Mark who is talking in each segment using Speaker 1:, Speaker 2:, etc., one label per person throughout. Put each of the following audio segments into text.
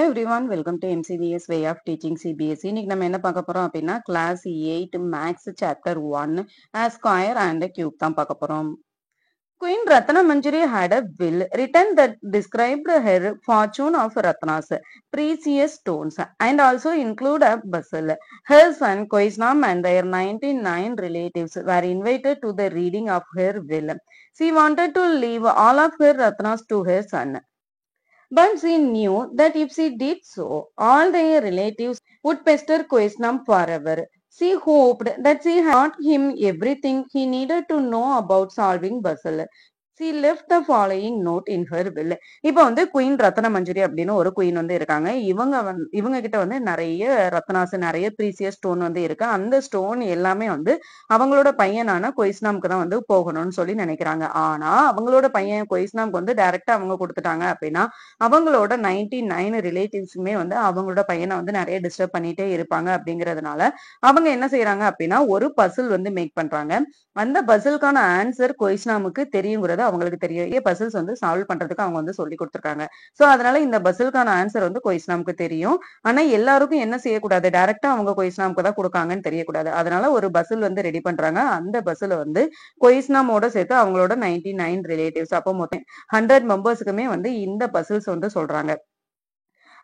Speaker 1: Everyone welcome to MCPS way of teaching CBSE. இன்னைக்கு நம்ம என்ன பார்க்க போறோம் அப்படின்னா class 8 maths chapter 1 square and cube தான் பார்க்க போறோம். Queen Ratna Manjari had a will written that described her fortune of Ratna's precious stones and also include a bustle. Her son Koisnam and their 99 relatives were invited to the reading of her will. She wanted to leave all of her Ratnas to her son. But she knew that if she did so, all their relatives would pester Koisnam forever. She hoped that she had taught him everything he needed to know about solving puzzle. She left the following note in her will. இப்போ வந்து queen ரத்ன மஞ்சுரி அப்படின்னு ஒரு queen வந்து இருக்காங்க. இவங்க கிட்ட வந்து நிறைய ரத்னாஸ், நிறைய ப்ரீசியஸ் ஸ்டோன் வந்து இருக்கு. அந்த ஸ்டோன் எல்லாமே வந்து அவங்களோட பையனான கொய்ஸ்னாமுக்கு தான் வந்து போகணும்னு சொல்லி நினைக்கிறாங்க. ஆனா அவங்களோட பையன் கொய்ஸ்னாமுக்கு வந்து டைரக்டா அவங்க கொடுத்துட்டாங்க அப்படின்னா அவங்களோட 99 ரிலேட்டிவ்ஸுமே வந்து அவங்களோட பையனை வந்து நிறைய டிஸ்டர்ப் பண்ணிட்டே இருப்பாங்க. அப்படிங்கிறதுனால அவங்க என்ன செய்யறாங்க அப்படின்னா ஒரு பசில் வந்து மேக் பண்றாங்க. அந்த பசிலுக்கான ஆன்சர் கொய்ஸ்னாமுக்கு தெரியுங்கிறது அவங்களுக்கு தெரியும். பசில்ஸ் வந்து சால்வ் பண்றதுக்கு அவங்க வந்து சொல்லி கொடுத்துருக்காங்க. சோ அதனால இந்த பசிலுக்கான ஆன்சர் வந்து கொய்ஸ்னாமுக்கு தெரியும். ஆனா எல்லாருக்கும் என்ன செய்யக்கூடாது, டைரக்டா அவங்க கொய்ஸ்னாமுக்கு தான் கொடுக்காங்கன்னு தெரியக்கூடாது. அதனால ஒரு பசில் வந்து ரெடி பண்றாங்க. அந்த பசில வந்து கொய்ஸ்னாமோட சேர்த்து அவங்களோட 99 ரிலேட்டிவ்ஸ், அப்போ மொத்தம் 100 மெம்பர்ஸுக்குமே வந்து இந்த பசில்ஸ் வந்து சொல்றாங்க.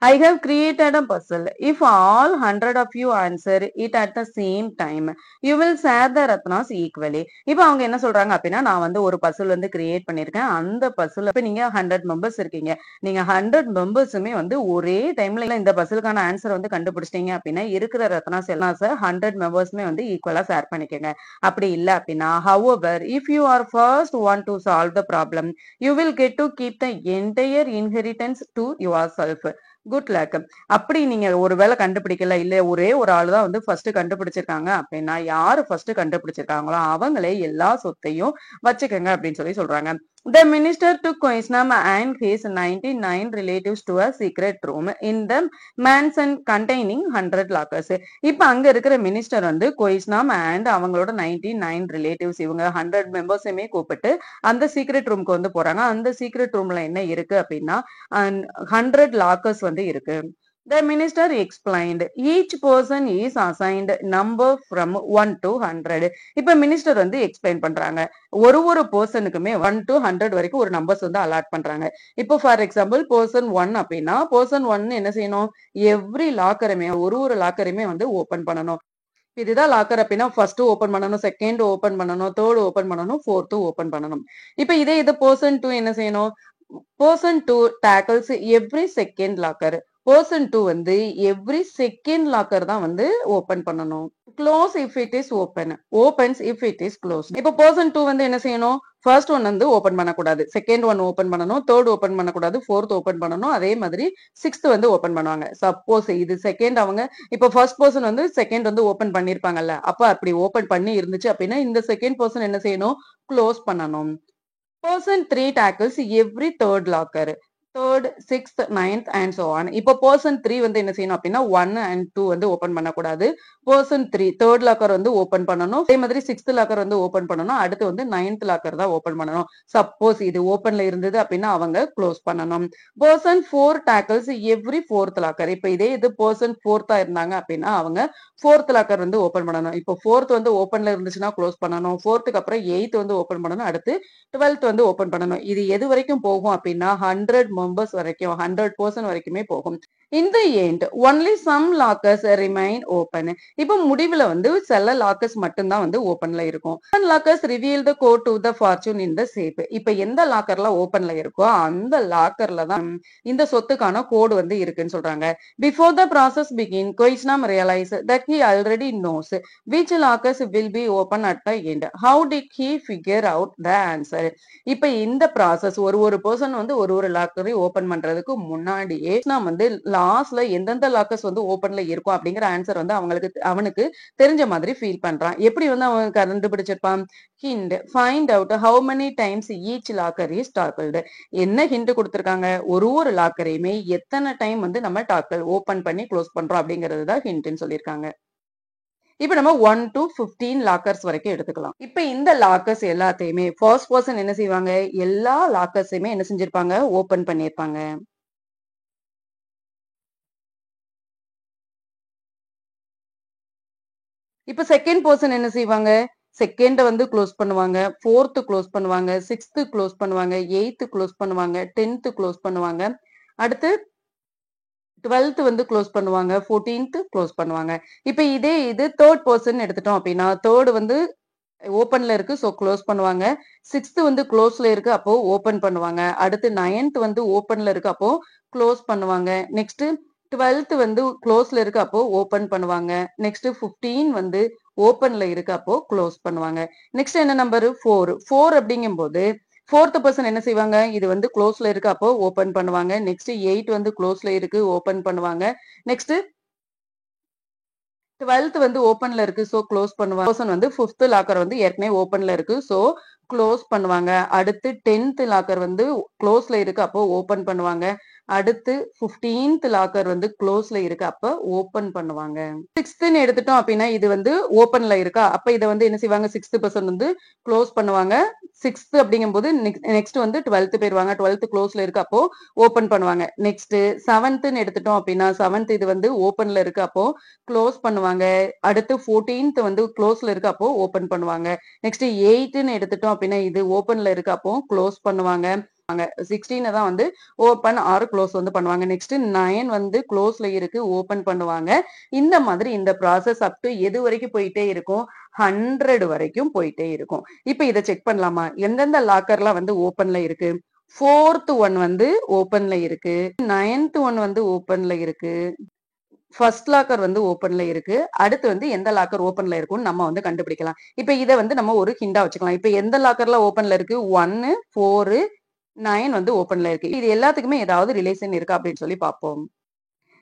Speaker 1: I have created a puzzle. If all 100 of you answer it at the same time, you will share the ratnas equally. இப்போ அவங்க என்ன சொல்றாங்க அப்படின்னா, நான் வந்து ஒரு பசில் வந்து கிரியேட் பண்ணிருக்கேன். அந்த பசில் இப்ப நீங்க 100 மெம்பர்ஸ் இருக்கீங்க. நீங்க 100 மெம்பர்ஸுமே வந்து ஒரே டைம்ல இந்த பசிலுக்கான ஆன்சர் வந்து கண்டுபிடிச்சிட்டீங்க அப்படின்னா இருக்கிற ரத்னாஸ் எல்லாம் 100 மெம்பர்ஸுமே வந்து ஈக்குவலா ஷேர் பண்ணிக்கோங்க. அப்படி இல்ல அப்படின்னா, however, if you are first one to solve the problem, you will get to keep the entire inheritance to yourself. Good luck. அப்படி நீங்க ஒருவேளை கண்டுபிடிக்கல, இல்ல ஒரே ஒரு ஆள் தான் வந்து ஃபர்ஸ்ட் கண்டுபிடிச்சிருக்காங்க அப்படின்னா யாரு ஃபர்ஸ்ட் கண்டுபிடிச்சிருக்காங்களோ அவங்களே எல்லா சொத்தையும் வச்சுக்கோங்க அப்படின்னு சொல்லி சொல்றாங்க. The minister took Koisnam and his 99 relatives to a secret room in the mansion containing 100 lockers. இப்ப அங்க இருக்கிற மினிஸ்டர் வந்து கொய்ஸ்னாம் அண்ட் அவங்களோட 99 ரிலேட்டிவ்ஸ் இவங்க 100 மெம்பர்ஸுமே கூப்பிட்டு அந்த சீக்ரெட் ரூம்க்கு வந்து போறாங்க. அந்த சீக்ரெட் ரூம்ல என்ன இருக்கு அப்படின்னா 100 லாக்கர்ஸ் வந்து இருக்கு. The minister explained, each person is assigned number from 1 to 100. இப்ப மினிஸ்டர் வந்து எக்ஸ்பிளைன் பண்றாங்க. ஒரு பர்சனுக்குமே 1 to 100 வரைக்கும் ஒரு நம்பர்ஸ் வந்து அலாட் பண்றாங்க. இப்போ ஃபார் எக்ஸாம்பிள் பர்சன் 1 அப்படின்னா பர்சன் 1 என்ன செய்யணும், எவ்ரி லாக்கருமே ஒரு லாக்கருமே வந்து ஓபன் பண்ணணும். இதுதான் லாக்கர் அப்படின்னா ஃபர்ஸ்ட் ஓபன் பண்ணணும், செகண்ட் ஓபன் பண்ணணும், தேர்ட் ஓபன் பண்ணணும், ஃபோர்த் ஓபன் பண்ணணும். இப்ப இது பர்சன் 2 என்ன செய்யணும், person 2 tackles every second locker. Person 2 வந்து எவ்ரி செகண்ட் லாக்கர் தான் வந்து ஓபன் பண்ணணும். Close if it is open, opens if it is close. இப்போ பர்சன் 2 வந்து என்ன செய்யணும், ஃபர்ஸ்ட் ஒன் வந்து ஓபன் பண்ணக்கூடாது, செகண்ட் ஒன் ஓபன் பண்ணணும், தேர்ட் ஓபன் பண்ணக்கூடாது, ஃபோர்த் ஓபன் பண்ணணும், அதே மாதிரி சிக்ஸ்த் வந்து ஓபன் பண்ணுவாங்க. சப்போஸ் இது செகண்ட் அவங்க இப்போ ஃபர்ஸ்ட் பர்சன் வந்து செகண்ட் வந்து ஓபன் பண்ணிருப்பாங்கல்ல, அப்ப அப்படி ஓபன் பண்ணி இருந்துச்சு அப்படின்னா இந்த செகண்ட் பர்சன் என்ன செய்யணும், க்ளோஸ் பண்ணணும். Person 3 tackles every third locker. Third, sixth, ninth and so on. இப்போ பர்சன் 3 வந்து என்ன செய்யணும் அப்படின்னா 1 and 2 வந்து ஓபன் பண்ணக்கூடாது. பர்சன் 3 தேர்ட் லாக்கர் வந்து ஓபன் பண்ணணும், அதே மாதிரி சிக்ஸ்த் லாக்கர் வந்து ஓபன் பண்ணணும், அடுத்து வந்து நைன்த் லாக்கர் தான் ஓபன் பண்ணணும். சப்போஸ் இது ஓபன்ல இருந்தது அப்படின்னா அவங்க க்ளோஸ் பண்ணணும். Person 4 tackles every fourth locker. இப்போ இது பர்சன் 4th இருந்தாங்க அப்படின்னா அவங்க ஃபோர்த் லாக்கர் வந்து ஓபன் பண்ணணும். இப்போ ஃபோர்த் வந்து ஓபன்ல இருந்துச்சுன்னா க்ளோஸ் பண்ணணும், ஃபோர்த்துக்கு அப்புறம் 8th வந்து ஓபன் பண்ணணும், அடுத்து 12th வந்து ஓபன் பண்ணணும். இது எது வரைக்கும் போகும் அப்படின்னா 100 மெம்பர்ஸ் வரைக்கும், 100% வரைக்குமே போகும். In the end, only some lockers remain open. இப்போ முடிவுல வந்து சில லாக்கர்ஸ் மட்டும்தான் வந்து ஓபன்ல இருக்கும். Lockers reveal the code to the fortune in the safe. இப்ப எந்த லாக்கர்ல ஓபன்ல இருக்கோ அந்த லாக்கர்ல தான் இந்த சொத்துக்கான கோடு வந்து இருக்குன்னு சொல்றாங்க. Before the process begin, Koisnam realized that he already knows which lockers will be open at the end. How did he figure out the answer? இப்ப இந்த ப்ராசஸ் ஒரு பர்சன் வந்து ஒரு லாக்கரை ஓபன் பண்றதுக்கு முன்னாடியே நான் வந்து லாஸ்ட்ல எந்தெந்த லாக்கர்ஸ் வந்து ஓபன்ல இருக்கும் அப்படிங்கிற ஆன்சர் வந்து அவனுக்கு தெரிஞ்ச மாதிரி ஃபீல் பண்றான். எப்படி வந்து அவன் கண்டுபிடிச்சிருப்பான், hint find out how many times each locker is toggled. என்ன ஹிண்ட் கொடுத்திருக்காங்க, ஒரு லாக்கரையுமே எத்தனை டைம் வந்து நம்ம டாக்கிள் ஓபன் பண்ணி க்ளோஸ் பண்றோம் அப்படிங்கிறது தான் ஹிண்ட்னு சொல்லியிருக்காங்க. இப்ப நம்ம 1 to 15 லாக்கர்ஸ் வரைக்கும் எடுத்துக்கலாம். இப்ப இந்த லாக்கர்ஸ் எல்லாத்தையுமே ஃபர்ஸ்ட் பர்சன் என்ன செய்வாங்க, எல்லா லாக்கர்ஸையுமே என்ன செஞ்சிருப்பாங்க, ஓபன் பண்ணிருப்பாங்க. இப்ப செகண்ட் பர்சன் என்ன செய்வாங்க? செகண்ட வந்து க்ளோஸ் பண்ணுவாங்க. 4த் க்ளோஸ் பண்ணுவாங்க. 6த் க்ளோஸ் பண்ணுவாங்க. 8த் க்ளோஸ் பண்ணுவாங்க. 10த் க்ளோஸ் பண்ணுவாங்க. அடுத்து 12th வந்து க்ளோஸ் பண்ணுவாங்க. 14த் க்ளோஸ் பண்ணுவாங்க. இப்ப இதே இது தேர்ட் பெர்சன் எடுத்துட்டோம் அப்படின்னா, தேர்ட் வந்து ஓப்பன்ல இருக்கு. சோ க்ளோஸ் பண்ணுவாங்க. 6th வந்து க்ளோஸ்ல இருக்கு. அப்போ ஓப்பன் பண்ணுவாங்க. அடுத்து 9th வந்து ஓப்பன்ல இருக்கு. அப்போ க்ளோஸ் பண்ணுவாங்க. நெக்ஸ்ட் 12th வந்து க்ளோஸ்ல இருக்கு. அப்போ ஓப்பன் பண்ணுவாங்க. நெக்ஸ்ட் 15 வந்து ஓப்பன்ல இருக்கு. அப்போ க்ளோஸ் பண்ணுவாங்க. நெக்ஸ்ட் என்ன நம்பர்? 4. 4 அப்படிங்கும்போது ஃபோர்த் பெர்சன் என்ன செய்வாங்க? இது வந்து க்ளோஸ்ல இருக்கு. அப்போ ஓப்பன் பண்ணுவாங்க. நெக்ஸ்ட் 8 வந்து க்ளோஸ்ல இருக்கு. ஓப்பன் பண்ணுவாங்க. நெக்ஸ்ட் 12th வந்து ஓப்பன்ல இருக்கு. சோ க்ளோஸ் பண்ணுவாங்க. பெர்சன் வந்து 5th லாக்கர் வந்து ஏற்கனவே ஓப்பன்ல இருக்கு. சோ க்ளோஸ் பண்ணுவாங்க. அடுத்து 10th லாக்கர் வந்து க்ளோஸ்ல இருக்கு. அப்போ ஓப்பன் பண்ணுவாங்க. அடுத்து 15th லாக்கர் வந்து க்ளோஸ்ல இருக்கு. அப்ப ஓப்பன் பண்ணுவாங்க. 6த்ன்னு எடுத்துட்டோம் அப்படின்னா இது வந்து ஓப்பன்ல இருக்கா? அப்ப இத வந்து என்ன செய்வாங்க? 6th பெர்சன் வந்து க்ளோஸ் பண்ணுவாங்க. 6th அப்படிங்கும்போது நெக்ஸ்ட் வந்து 12th போயிருவாங்க. 12th க்ளோஸ்ல இருக்கு. அப்போ ஓப்பன் பண்ணுவாங்க. நெக்ஸ்ட் 7த்ன்னு எடுத்துட்டோம் அப்படின்னா 7th இது வந்து ஓப்பன்ல இருக்கு. அப்போ க்ளோஸ் பண்ணுவாங்க. அடுத்து 14th வந்து க்ளோஸ்ல இருக்கு. அப்போ ஓப்பன் பண்ணுவாங்க. நெக்ஸ்ட் 8ன்னு எடுத்துட்டோம் அப்படின்னா இது ஓப்பன்ல இருக்கு. அப்போ க்ளோஸ் பண்ணுவாங்க. 16 தான் வந்து ஓப்பன் ஆர் க்ளோஸ் வந்து பண்ணுவாங்க. நெக்ஸ்ட் 9 வந்து க்ளோஸ்ல இருக்கு. ஓப்பன் பண்ணுவாங்க. இந்த மாதிரி இந்த ப்ராசஸ் அப் டு எது வரைக்கும் போயிட்டே இருக்கும்? 100 வரைக்கும் போயிட்டே இருக்கும். இப்ப இத செக் பண்ணலாமா? எந்தெந்த லாக்கர்லாம் வந்து ஓப்பன்ல இருக்கு? 4th ஒன் வந்து ஓப்பன்ல இருக்கு. 9th ஒன் வந்து ஓப்பன்ல இருக்கு. ஃபர்ஸ்ட் லாக்கர் வந்து ஓப்பன்ல இருக்கு. அடுத்து வந்து எந்த லாக்கர் ஓப்பன்ல இருக்கும்னு நம்ம வந்து கண்டுபிடிக்கலாம். இப்ப இத வந்து நம்ம ஒரு ஹிண்டா வச்சுக்கலாம். இப்ப எந்த லாக்கர்லாம் ஓப்பன்ல இருக்கு? 1, 4, 9 வந்து ஓப்பன்ல இருக்கு. இது எல்லாத்துக்குமே ஏதாவது ரிலேஷன் இருக்கா அப்படின்னு சொல்லி பார்ப்போம்.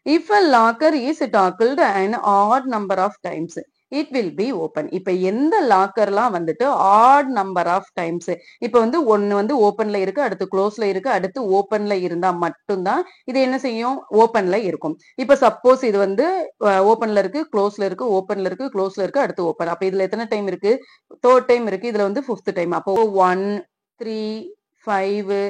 Speaker 1: If a locker is toggled an odd number of times, it will be open. இப்ப எந்த லாக்கர்லாம் வந்துட்டு odd number of times. இப்ப வந்து ஒண்ணு வந்து ஓப்பன்ல இருக்கு, அடுத்து க்ளோஸ்ல இருக்கு, அடுத்து ஓப்பன்ல இருந்தா மட்டும்தான் இது என்ன செய்யும்? ஓப்பன்ல இருக்கும். இப்ப சப்போஸ் இது வந்து ஓப்பன்ல இருக்கு, க்ளோஸ்ல இருக்கு, ஓப்பன்ல இருக்கு, க்ளோஸ்ல இருக்கு, அடுத்து ஓப்பன். அப்ப இதுல எத்தனை டைம் இருக்கு? தேர்ட் டைம் இருக்கு. இதுல வந்து 5th டைம். அப்போ 1, 3, 5,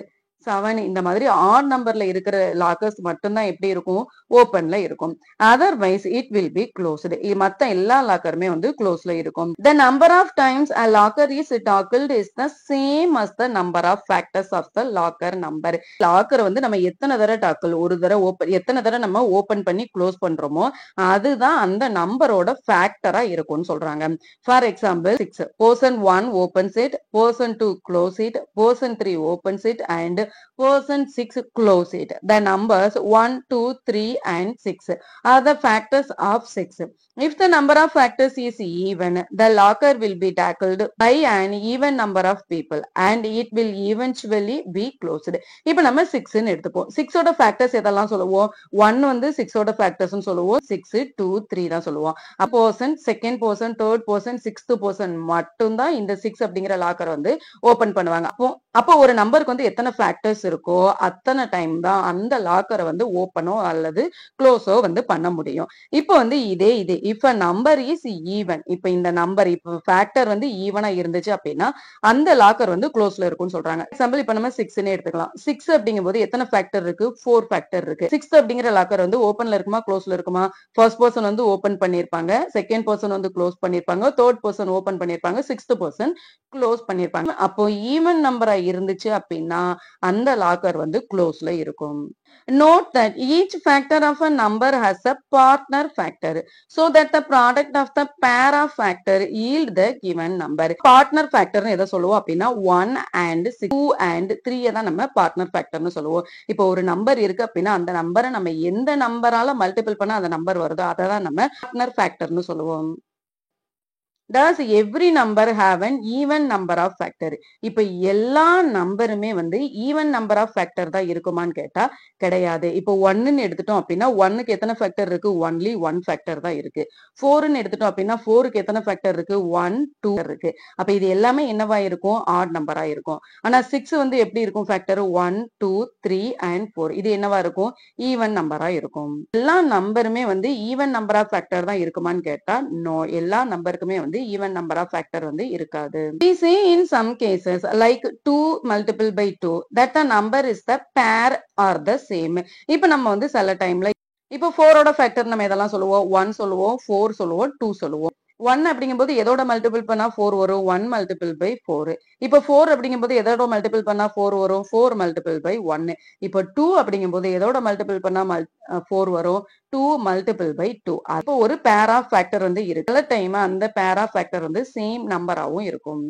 Speaker 1: 7 இந்த மாதிரி ஆட் நம்பர்ல இருக்கிற லாக்கர்ஸ் மட்டும்தான் எப்படி இருக்கும்? ஓப்பன்ல இருக்கும். Otherwise it will be closed. மத்த எல்லா லாக்கருமே வந்து க்ளோஸ்ல இருக்கும். The number of times a locker is toggled is the same as the number of factors of the locker number. Locker வந்து நம்ம எத்தனை தடவை டாக்கிள், ஒரு தடவை ஓப்பன், எத்தனை தடவை நம்ம ஓப்பன் பண்ணி க்ளோஸ் பண்றோமோ அதுதான் அந்த நம்பரோட ஃபேக்டரா இருக்கும்னு சொல்றாங்க. For example 6. person 1 opens it, person 2 close it, person 3 opens it and person 6 close it. The numbers 1, 2, 3 and 6 are the factors of 6. If the number of factors is even, the locker will be tackled by an even number of people and it will eventually be closed. இப்ப நம்ம 6ன்னு எடுத்துப்போம். 6 ஓட factors எதெல்லாம் சொல்லுவோம்? 1 வந்து 6 ஓட ஃபேக்டர்ஸ்னு சொல்லுவோம். 6, 2, 3 தான் சொல்லுவோம். அப்போ person, second person, third person, 6th person மட்டும்தான் இந்த 6 அப்படிங்கிற லாக்கர் வந்து ஓபன் பண்ணுவாங்க. அப்போ ஒரு நம்பருக்கு வந்து எத்தனை ஃபேக்டர்ஸ் இருக்கோ அத்தனை டைம் தான் அந்த லாக்கரை வந்து ஓப்பனோ அல்லது க்ளோஸோ வந்து பண்ண முடியும். இப்போ வந்து இதே if a number is even, இப்ப இந்த நம்பர் இப்ப ஃபேக்டர் வந்து ஈவனா இருந்துச்சு அப்படின்னா அந்த லாக்கர் வந்து க்ளோஸ்ல இருக்கும்னு சொல்றாங்க. எக்ஸாம்பிள் இப்ப நம்ம 6ன்னு எடுத்துக்கலாம். 6 அப்படிங்கும்போது எத்தனை ஃபேக்டர் இருக்கு? 4 ஃபேக்டர் இருக்கு. 6th அப்படிங்கிற லாக்கர் வந்து ஓப்பன்ல இருக்குமா, க்ளோஸ்ல இருக்குமா? ஃபர்ஸ்ட் பர்சன் வந்து ஓபன் பண்ணிருப்பாங்க, செகண்ட் பர்சன் வந்து க்ளோஸ் பண்ணிருப்பாங்க, தேர்ட் பர்சன் ஓபன் பண்ணிருப்பாங்க, 6th பர்சன் க்ளோஸ் பண்ணிருப்பாங்க. அப்போ ஈவன் நம்பரா இருந்துச்சு அப்படின்னா அந்த லாக்கர் வந்து க்ளோஸ்ல இருக்கும். Note that each factor of a number has a partner factor so that the product of the pair of factor yield the given number. Partner factor எதை சொல்லுவோம் அப்படின்னா 1 and 6, 2 and 3 தான் நம்ம partner factorன்னு சொல்லுவோம். இப்போ ஒரு நம்பர் இருக்கு அப்படின்னா அந்த நம்பரை நம்ம எந்த நம்பரால மல்டிபிள் பண்ணா அந்த நம்பர் வருதோ அதை தான் நம்ம partner factorன்னு சொல்லுவோம். Does every number have an even number of factor? இப்ப எல்லா நம்பருமே வந்து ஈவன் நம்பர் ஆஃப் ஃபேக்டர் தான் இருக்குமான்னு கேட்டா கிடையாது. இப்போ 1ன்னு எடுத்துட்டோம் அப்படின்னா 1க்கு எத்தனை ஃபேக்டர் இருக்கு? ஒன்லி 1 ஃபேக்டர் தான் இருக்கு. 4ன்னு எடுத்துட்டோம் அப்படின்னா 4க்கு எத்தனை ஃபேக்டர் இருக்கு? 1, 2 இருக்கு. அப்ப இது எல்லாமே என்னவா இருக்கும்? ஆட் நம்பரா இருக்கும். ஆனா 6 வந்து எப்படி இருக்கும் ஃபேக்டர்? 1, 2, 3 and 4. இது என்னவா இருக்கும்? ஈவன் நம்பரா இருக்கும். எல்லா நம்பருமே வந்து ஈவன் நம்பர் ஆஃப் ஃபேக்டர் தான் இருக்குமான்னு கேட்டா நோ, எல்லா நம்பருக்குமே வந்து even number of factor வந்து இருக்காது. We say in some cases like 2 multiple by 2 that the number is the pair or the same. இப்ப நம்ம வந்து சில டைம்ல இப்போ 4 ஓட ஃபேக்டர் நம்ம எதெல்லாம் சொல்லுவோம்? 1 சொல்லுவோம், 4 சொல்லுவோம், 2 சொல்லுவோம். 1 அப்படிங்கும்போது எதோட மல்டிபிள் பண்ணா 4 வரும்? 1 மல்டிபிள் பை 4. இப்ப 4 அப்படிங்கும்போது எதோட மல்டிபிள் பண்ணா 4 வரும்? 4 மல்டிபிள் பை 1. இப்ப 2 அப்படிங்கும்போது எதோட மல்டிபிள் பண்ணா 4 வரும்? 2 மல்டிபிள் பை 2. அப்போ ஒரு பேர் ஆஃப் ஃபேக்டர் வந்து இருக்கு. சில டைம் அந்த பேர் ஆஃப் ஃபேக்டர் வந்து சேம் நம்பராவும் இருக்கும்.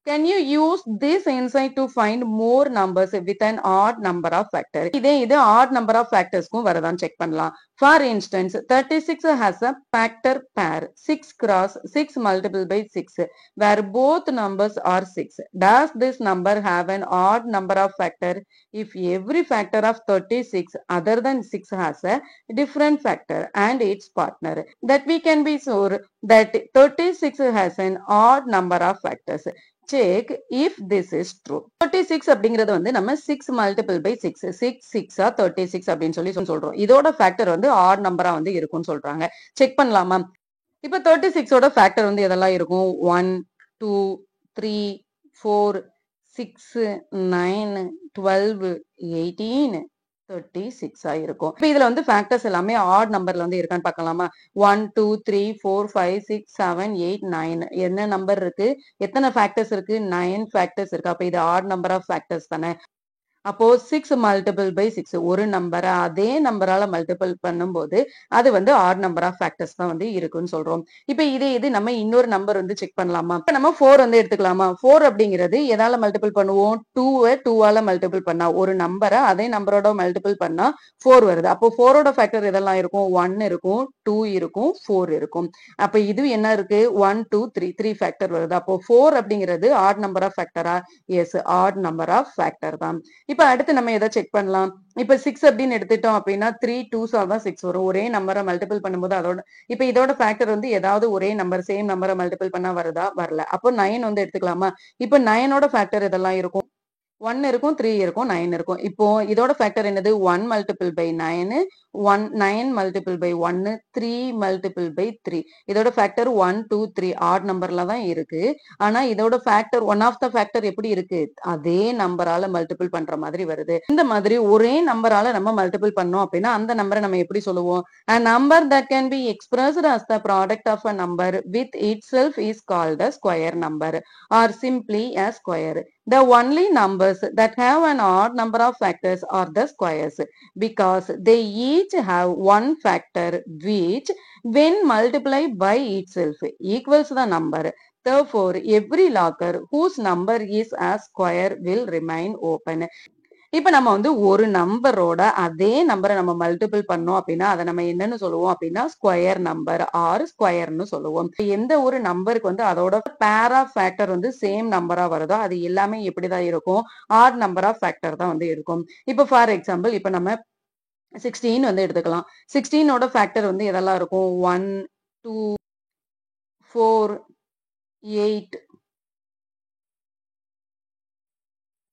Speaker 1: Can you use this insight to find more numbers with an odd number of factors? இது odd number of factorsக்கும் வருதான்னு check பண்ணலாம். For instance, 36 has a factor pair 6 cross 6 multiple by 6 where both numbers are 6. Does this number have an odd number of factor if every factor of 36 other than 6 has a different factor and its partner? That we can be sure that 36 has an odd number of factors. Check if this is true. 36 அப்படிங்கிறது வந்து நம்ம 6 multiple by 6 6 6 36 அப்படின்னு சொல்லி சொல்றோம். இதோட factor வந்து add நம்பரா வந்து இருக்கும்னு சொல்றாங்க. செக் பண்ணலாமா? இப்ப 36 ஓட ஃபேக்டர் வந்து எதெல்லாம் இருக்கும்? 1 2 3 4 6 9 12 18 36 இருக்கும். இப்ப இதுல வந்து ஃபேக்டர்ஸ் எல்லாமே ஆட் நம்பர்ல வந்து இருக்கான்னு பார்க்கலாமா? 1 2 3 4 5 6 7 8 9 என்ன நம்பர் இருக்கு? எத்தனை ஃபேக்டர்ஸ் இருக்கு? 9 ஃபேக்டர்ஸ் இருக்கு. அப்ப இது ஆட் நம்பர் ஆஃப் ஃபேக்டர்ஸ் தானே. அப்போ 6 மல்டிபிள் பை 6 ஒரு நம்பரை அதே நம்பரால மல்டிபிள் பண்ணும்போது அது வந்து ஆட் நம்பர் ஆஃப் ஃபேக்டர்ஸ் தான் வந்து இருக்குன்னு சொல்றோம். இப்ப இது நம்ம இன்னொரு நம்பர் வந்து செக் பண்ணலாமா? இப்ப நம்ம 4 வந்து எடுத்துக்கலாமா? 4 அப்படிங்கிறது எதால மல்டிபிள் பண்ணுவோம்? 2 2ஆல மல்டிபிள் பண்ணா ஒரு நம்பரை அதே நம்பரோட மல்டிபிள் பண்ணா 4 வருது. அப்போ 4ஓட ஃபேக்டர் எதெல்லாம் இருக்கும்? 1 இருக்கும், 2 இருக்கும், 4 இருக்கும். அப்ப இது என்ன இருக்கு? 1 2 3 ஃபேக்டர் வருது. அப்போ 4 அப்படிங்கிறது odd number of factor? Yes, odd number of factor தான். இப்ப அடுத்து நம்ம எதை செக் பண்ணலாம்? இப்ப 6 அப்படின்னு எடுத்துட்டோம் அப்படின்னா 3 2s தான் 6 வரும். ஒரே நம்பரை மல்டிபிள் பண்ணும்போது அதோட இப்ப இதோட ஃபேக்டர் வந்து ஏதாவது ஒரே நம்பர் சேம் நம்பரை மல்டிபிள் பண்ணா வருதா? வரல. அப்போ 9 வந்து எடுத்துக்கலாமா? இப்ப 9ஓட ஃபேக்டர் இதெல்லாம் இருக்கும். 1 இருக்கும், 3 இருக்கும், 9 இருக்கும். இப்போ இதோட ஃபேக்டர் என்னது? 1 multiple by 9 9 multiple by 1 3 multiple by 3. இதோட ஃபேக்டர் 1 2 3 ஆட் நம்பர்ல தான் இருக்கு. ஆனா இதோட factor one of the factor எப்படி இருக்கு? அதே நம்பரால மல்டிபிள் பண்ற மாதிரி வருது. இந்த மாதிரி ஒரே நம்பரால நம்ம மல்டிபிள் பண்ணோம் அப்படின்னா அந்த நம்பரை நம்ம எப்படி சொல்லுவோம்? A number that can be expressed as the product of a number with itself is called a square number or simply a square. The only numbers that have an odd number of factors are the squares because they each have one factor which when multiplied by itself equals the number. Therefore, every locker whose number is a square will remain open. இப்ப நம்ம வந்து ஒரு நம்பரோட அதே நம்பரை நம்ம multiple பண்ணோம் அப்படின்னா அதை நம்ம என்னன்னு சொல்லுவோம் அப்படின்னா ஸ்கொயர் நம்பர் ஆர் ஸ்கொயர்னு சொல்லுவோம். எந்த ஒரு நம்பருக்கு வந்து அதோட பேர் ஆஃப் ஃபேக்டர் வந்து சேம் நம்பரா வருதோ அது எல்லாமே எப்படிதான் இருக்கும்? ஆட் நம்பர் ஆஃப் ஃபேக்டர் தான் வந்து இருக்கும். இப்ப ஃபார் எக்ஸாம்பிள் இப்ப நம்ம 16 வந்து எடுத்துக்கலாம். 16ஓட ஃபேக்டர் வந்து எதெல்லாம் இருக்கும்? 1 2 4 8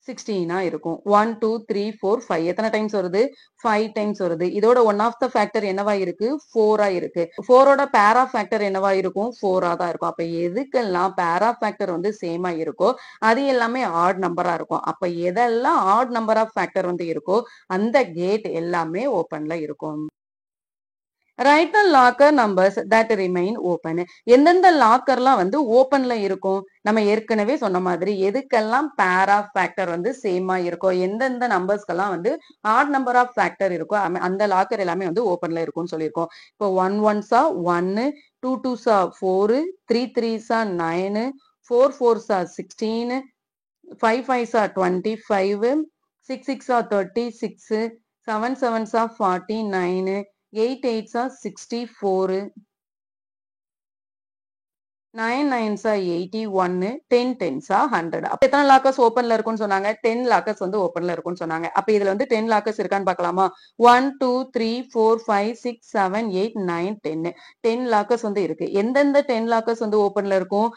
Speaker 1: 16 இருக்கும். 1 2 3 4 5 எத்தனை டைம்ஸ் வருது? 5 டைம்ஸ் வருது. இதோட ஒன் ஆஃப் த ஃபேக்டர் என்னவா இருக்கு? 4ஆ இருக்கு. 4ஓட பேர் ஆஃப் ஃபேக்டர் என்னவா இருக்கும்? 4ஆ தான் இருக்கும். அப்ப எதுக்கெல்லாம் பேர் ஆஃப் ஃபேக்டர் வந்து சேமா இருக்கோ அது எல்லாமே ஆட் நம்பரா இருக்கும். அப்ப எதெல்லாம் ஆட் நம்பர் ஆஃப் ஃபேக்டர் வந்து இருக்கோ அந்த கேட் எல்லாமே ஓபன்ல இருக்கும். Right the locker numbers that remain open. எந்தெந்த லாக்கர்லாம் வந்து ஓபன்ல இருக்கும்? நம்ம ஏற்கனவே சொன்ன மாதிரி எதுக்கெல்லாம் பேர் ஆஃப் ஃபேக்டர் வந்து சேமா இருக்கோ எந்தெந்த நம்பர்ஸ்க்கெல்லாம் வந்து ஆட் நம்பர் ஆஃப் ஃபேக்டர் இருக்கோ அந்த லாக்கர் எல்லாமே வந்து ஓபன்ல இருக்கும்னு சொல்லியிருக்கோம். இப்போ 1 1s 1 2 2s 4 3 3s 9 4 4s 16 5 5s 25 6 6 36 7 7s 49 8 8s 64 9 9s 81 10 10s 100. அப்ப எத்தனை லாக்கர்ஸ் ஓபன்ல இருக்கும்னு சொன்னாங்க? 10 லாக்கர்ஸ் வந்து ஓபன்ல இருக்கும்னு சொன்னாங்க. அப்ப இதுல வந்து 10 லாக்கர்ஸ் இருக்கான்னு பார்க்கலாமா? 1 2 3 4 5 6 7 8 9 10 10 லாக்கர்ஸ் வந்து இருக்கு. எந்தெந்த 10 லாக்கர்ஸ் வந்து ஓபன்ல இருக்கும்?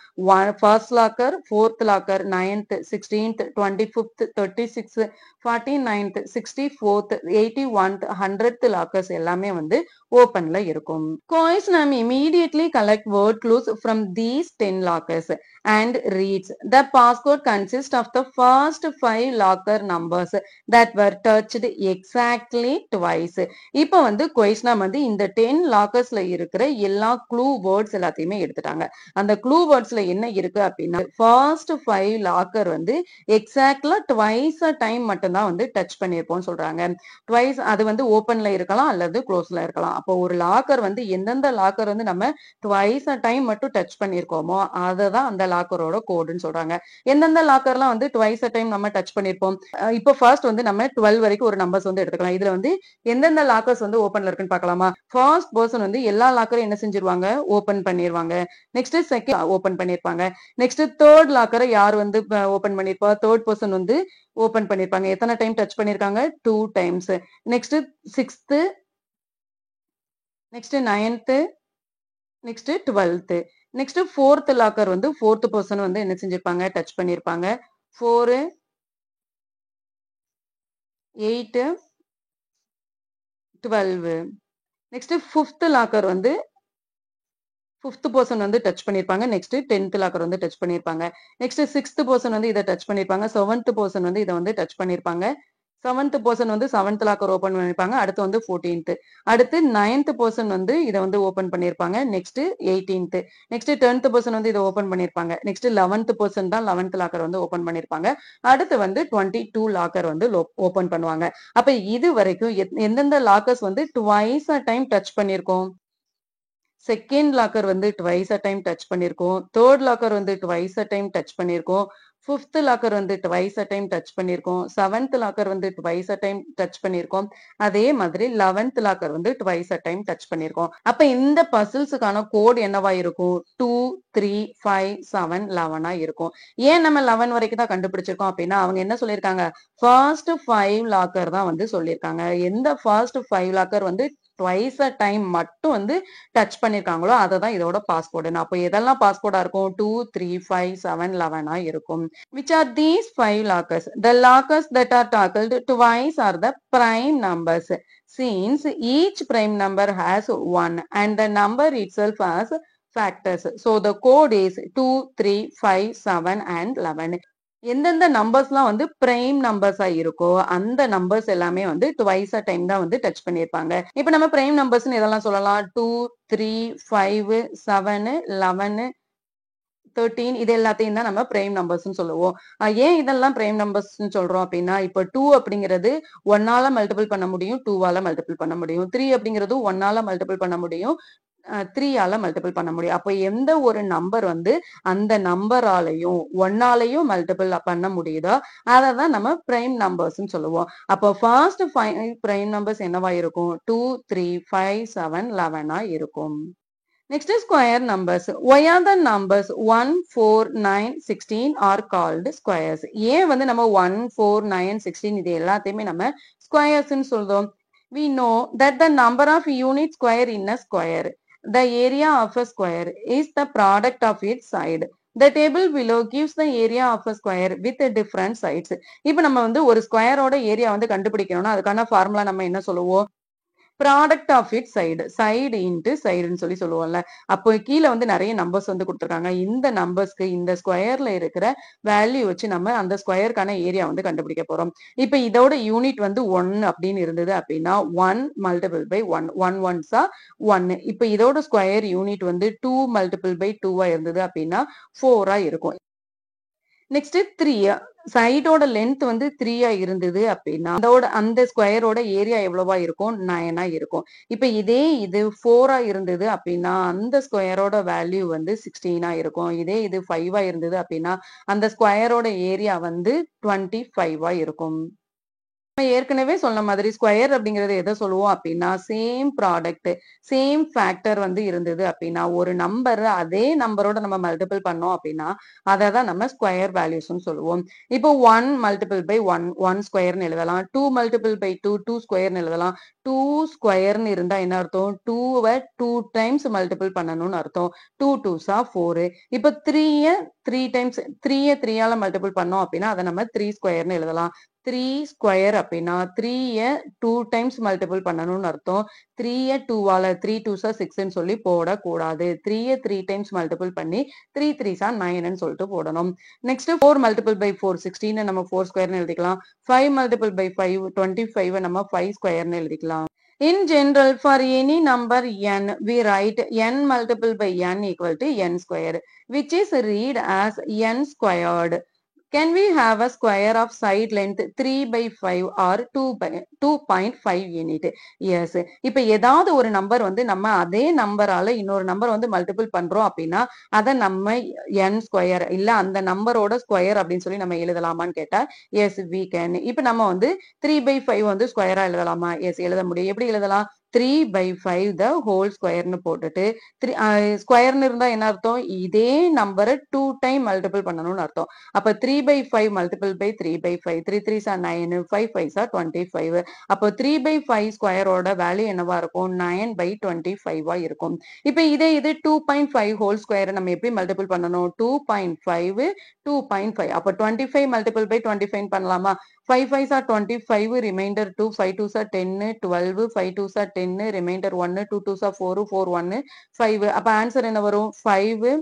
Speaker 1: First locker, fourth locker, 9th 16th 25th 36 49th 64th 81th 100th lockers எல்லாமே வந்து ஓபன்ல இருக்கும். Coins நாம் immediately collect word clues from these 10 lockers and reads the passcode consists of the first 5 locker numbers that were touched exactly twice. இப்போ வந்து கொஸ்டினா வந்து இந்த 10 லாக்கர்ஸ்ல இருக்கிற எல்லா க்ளூ வேர்ட்ஸ் எல்லாத்தையுமே எடுத்துட்டாங்க. அந்த க்ளூ வேர்ட்ஸ்ல என்ன இருக்கு அப்படின்னா ஃபர்ஸ்ட் 5 லாக்கர் வந்து எக்ஸாக்ட்லா ட்வைஸ் அ டைம் மட்டும் தான் வந்து டச் பண்ணிருப்போம்னு சொல்றாங்க. ட்வைஸ் அது வந்து ஓபன்ல இருக்கலாம் அல்லது க்ளோஸ்ல இருக்கலாம். அப்போ ஒரு லாக்கர் வந்து எந்தெந்த லாக்கர் வந்து நம்ம ட்வைஸ் அ டைம் மட்டும் டச் பண்ணிருக்கோமோ அததான் அந்த லாக்கரோட கோடுன்னு சொல்றாங்க. எந்தெந்த லாக்கர்லாம் வந்து ட்வைஸ் அ டைம் நம்ம டச் பண்ணிருப்போம். இப்போ ஃபர்ஸ்ட் வந்து நம்ம 12 வரைக்கும் ஒரு நம்பர்ஸ் வந்து எடுத்துக்கலாம். இதுல வந்து எந்தெந்த லாக்கர்ஸ் வந்து ஓபன்ல இருக்குன்னு பார்க்கலாமா? ஃபர்ஸ்ட் பர்சன் வந்து எல்லா லாக்கரும் என்ன செஞ்சிருவாங்க? ஓபன் பண்ணிருவாங்க. நெக்ஸ்ட் செகண்ட் ஓபன் பண்ணிருப்பாங்க. நெக்ஸ்ட் தேர்ட் லாக்கரை யார் வந்து ஓபன் பண்ணிருப்பா? தேர்ட் பர்சன் வந்து ஓபன் பண்ணிருப்பாங்க. எத்தனை டைம் டச் பண்ணிருக்காங்க? 2 times. Next 6th, next 9th, next 12th. Next 4th locker வந்து 4th பர்சன் வந்து என்ன செஞ்சிருப்பாங்க? டச் பண்ணிருப்பாங்க. 4, 8, 12. நெக்ஸ்ட் 5th லாக்கர் வந்து 5th பர்சன் வந்து டச் பண்ணிருப்பாங்க. நெக்ஸ்ட் 10th லாக்கர் வந்து டச் பண்ணிருப்பாங்க. நெக்ஸ்ட் 6th பர்சன் வந்து இதை டச் பண்ணிருப்பாங்க. 7th பர்சன் வந்து இதை வந்து டச் பண்ணிருப்பாங்க. 7th பர்சன் வந்து 7th லாக்கர் ஓபன் பண்ணிருப்பாங்க. அடுத்து வந்து 14th. அடுத்து 9th பர்சன் வந்து இதை வந்து ஓபன் பண்ணிருப்பாங்க. Next 18th. Next 10th person வந்து இதை ஓபன் பண்ணிருப்பாங்க. நெக்ஸ்ட் 11th பர்சன் தான் 11th லாக்கர் வந்து ஓபன் பண்ணிருப்பாங்க. அடுத்து வந்து 22 லாக்கர் வந்து ஓபன் பண்ணுவாங்க. அப்ப இது வரைக்கும் எந்தெந்த லாக்கர்ஸ் வந்து ட்வைஸ் அ டைம் டச் பண்ணிருக்கோம்? செகண்ட் லாக்கர் வந்து ட்வைஸ் அ டைம் டச் பண்ணிருக்கோம். தேர்ட் லாக்கர் வந்து ட்வைஸ் அ டைம் டச் பண்ணிருக்கோம். 5th லாக்கர் வந்து ட்வைஸ் அ டைம் டச் பண்ணிருக்கோம். 7th லாக்கர் வந்து ட்வைஸ் அ டைம் டச் பண்ணிருக்கோம். அதே மாதிரி 11th லாக்கர் வந்து ட்வைஸ் அ டைம் டச் பண்ணிருக்கோம். அப்ப இந்த பசில்ஸுக்கான கோட் என்னவா இருக்கும்? 2, 3, 5, 7, 11 இருக்கும். ஏன் நம்ம 11 வரைக்கும் தான் கண்டுபிடிச்சிருக்கோம் அப்படின்னா அவங்க என்ன சொல்லியிருக்காங்க? ஃபர்ஸ்ட் 5 லாக்கர் தான் வந்து சொல்லியிருக்காங்க. எந்த ஃபர்ஸ்ட் 5 லாக்கர் வந்து ட்வைஸ் அ டைம் மட்டும் வந்து டச் பண்ணிருக்காங்களோ அதை தான் இதோட பாஸ்கோடு. அப்போ எதெல்லாம் பாஸ்கோடா இருக்கும்? 2, 3, 5, 7, 11 இருக்கும். Which are these 5 lockers? The lockers that are toggled twice are the prime numbers, since each prime number has 1 and the number itself has factors. So the code is 2, 3, 5, 7 and 11. எந்தெந்த நம்பர்ஸ்லாம் வந்து prime நம்பர்ஸா இருக்கோ அந்த numbers எல்லாமே வந்து twice a time தான் வந்து touch பண்ணிருப்பாங்க. இப்ப நம்ம பிரைம் நம்பர்ஸ்னு எதெல்லாம் சொல்லலாம்? 2, 3, 5, 7, 11, 13 இது எல்லாத்தையும் தான் நம்ம பிரைம் நம்பர்ஸ்னு சொல்லுவோம். ஏன் இதெல்லாம் பிரைம் நம்பர்ஸ்னு சொல்றோம் அப்படின்னா இப்ப 2 அப்படிங்கிறது 1ஆல மல்டிபிள் பண்ண முடியும், 2ஆல மல்டிபிள் பண்ண முடியும். 3 அப்படிங்கிறது 1ஆல மல்டிபிள் பண்ண முடியும், 3ஆல மல்டிபிள் பண்ண முடியும். அப்போ எந்த ஒரு நம்பர் வந்து அந்த நம்பராலையும் 1ஆலையும் மல்டிபிள் பண்ண முடியுதோ அதை தான் நம்ம பிரைம் நம்பர்ஸ்னு சொல்லுவோம். அப்போ ஃபர்ஸ்ட் 5 பிரைம் நம்பர்ஸ் என்னவா இருக்கும்? 2, 3, 5, 7, 11 இருக்கும். Next is square numbers. Why are the numbers 1, 4, 9, 16 are called squares? ஏன் வந்து நம்ம 1, 4, 9, 16 இது எல்லாத்தையுமே நம்ம ஸ்கொயர்ஸ்னு சொல்றோம்? We know that the number of unit square in a square, the area of a square, is the product of its side. The table below gives the area of a square with different sides. இப்போ நம்ம வந்து ஒரு ஸ்கொயரோட area வந்து கண்டுபிடிக்கணும்னா அதுக்கான formula நம்ம என்ன சொல்லுவோம்? Product of it side, side into சைடுன்னு சொல்லுவோம்ல. அப்போ கீழே வந்து நிறைய நம்பர்ஸ் வந்து கொடுத்துருக்காங்க. இந்த நம்பர்ஸ்க்கு இந்த ஸ்கொயர்ல இருக்கிற வேல்யூ வச்சு நம்ம அந்த ஸ்கொயருக்கான ஏரியா வந்து கண்டுபிடிக்க போறோம். இப்ப இதோட யூனிட் வந்து 1 அப்படின்னு இருந்தது அப்படின்னா 1 மல்டிபிள் பை 1, 1 ஒன்ஸா 1. இப்ப இதோட ஸ்கொயர் யூனிட் வந்து 2 மல்டிபிள் பை 2 இருந்தது அப்படின்னா 4 இருக்கும். நெக்ஸ்ட் 3 சைடோட லென்த் வந்து 3 இருந்தது அப்படின்னா அந்த ஸ்கொயரோட ஏரியா எவ்வளவா இருக்கும்? 9 இருக்கும். இப்ப இதே இது 4 இருந்தது அப்படின்னா அந்த ஸ்கொயரோட வேல்யூ வந்து 16 இருக்கும். இதே இது 5 இருந்தது அப்படின்னா அந்த ஸ்கொயரோட ஏரியா வந்து 25 இருக்கும். நம்ம ஏற்கனவே சொன்ன மாதிரி ஸ்கொயர் அப்படிங்கறது எதை சொல்லுவோம் அப்படின்னா சேம் ப்ராடக்ட், சேம் ஃபேக்டர் வந்து இருந்தது அப்படின்னா ஒரு நம்பர் அதே நம்பரோட நம்ம மல்டிபிள் பண்ணோம் அப்படின்னா அதை தான் நம்ம ஸ்கொயர் வேல்யூஸ்னு சொல்லுவோம். இப்போ 1 மல்டிபிள் பை 1, 1 ஸ்கொயர்னு எழுதலாம். 2 மல்டிபிள் பை 2, 2 ஸ்கொயர்னு எழுதலாம். 2 ஸ்கொயர்னு இருந்தா என்ன அர்த்தம்? 2வை 2 டைம்ஸ் மல்டிபிள் பண்ணணும்னு அர்த்தம். 2 2s are 4. இப்போ 3ய 3 டைம்ஸ் 3ய 3ஆல மல்டிபிள் பண்ணோம் அப்படின்னா அதை நம்ம 3 ஸ்கொயர்னு எழுதலாம். 3 ஸ்கொயர் அப்படின்னா 3ய 2 டைம்ஸ் மல்டிபிள் பண்ணணும்னு அர்த்தம். 3ய 2வால 3 2s 6ன்னு சொல்லி போடக்கூடாது. 3ய 3 டைம்ஸ் மல்டிபிள் பண்ணி 3 3s 9ன்னு சொல்லிட்டு போடணும். நெக்ஸ்ட் 4 மல்டிபிள் பை 4 16 நம்ம 4 ஸ்கொயர்னு எழுதிக்கலாம். 5 மல்டிபிள் பை 5 25 நம்ம 5 ஸ்கொயர்னு எழுதிக்கலாம். In general, for any number n, we write n multiple by n equal to n square, which is read as n squared. Can we have a square of side length 3 by 5 or 2.5 unit? Yes. இப்ப ஏதாவது ஒரு number வந்து நம்ம அதே நம்பரால இன்னொரு number வந்து multiple பண்றோம் அப்படின்னா அதை நம்ம n ஸ்கொயர் இல்ல அந்த நம்பரோட ஸ்கொயர் அப்படின்னு சொல்லி நம்ம எழுதலாமான்னு கேட்டா எஸ் we can. இப்ப நம்ம வந்து 3 by 5 வந்து ஸ்கொயரா எழுதலாமா? எஸ் எழுத முடியும். எப்படி எழுதலாம்? 3 by 5 the whole squareன்னு போட்டுட்டு ஸ்கொயர்னு இருந்தா என்ன அர்த்தம்? இதே நம்பரை 2 டைம் மல்டிபிள் பண்ணணும்னு அர்த்தம். அப்ப 3 by 5 multiple by 3 by 5 3 3s are 9 5 5s are 25. அப்போ 3 by 5 ஸ்கொயரோட வேல்யூ என்னவா இருக்கும்? 9 by 25 இருக்கும். இப்ப இதே இது 2.5 ஹோல் ஸ்கொயர் நம்ம எப்படி மல்டிபிள் பண்ணணும்? 2.5 2.5 அப்போ 25 மல்டிபிள் by 25 பண்ணலாமா? 5 5s are 25 reminder 2 5 2s are 10 12 5 2s are 10 reminder 1 2 2s are 4 4 1 5. அப்ப ஆன்சர் என்ன வரும்? 5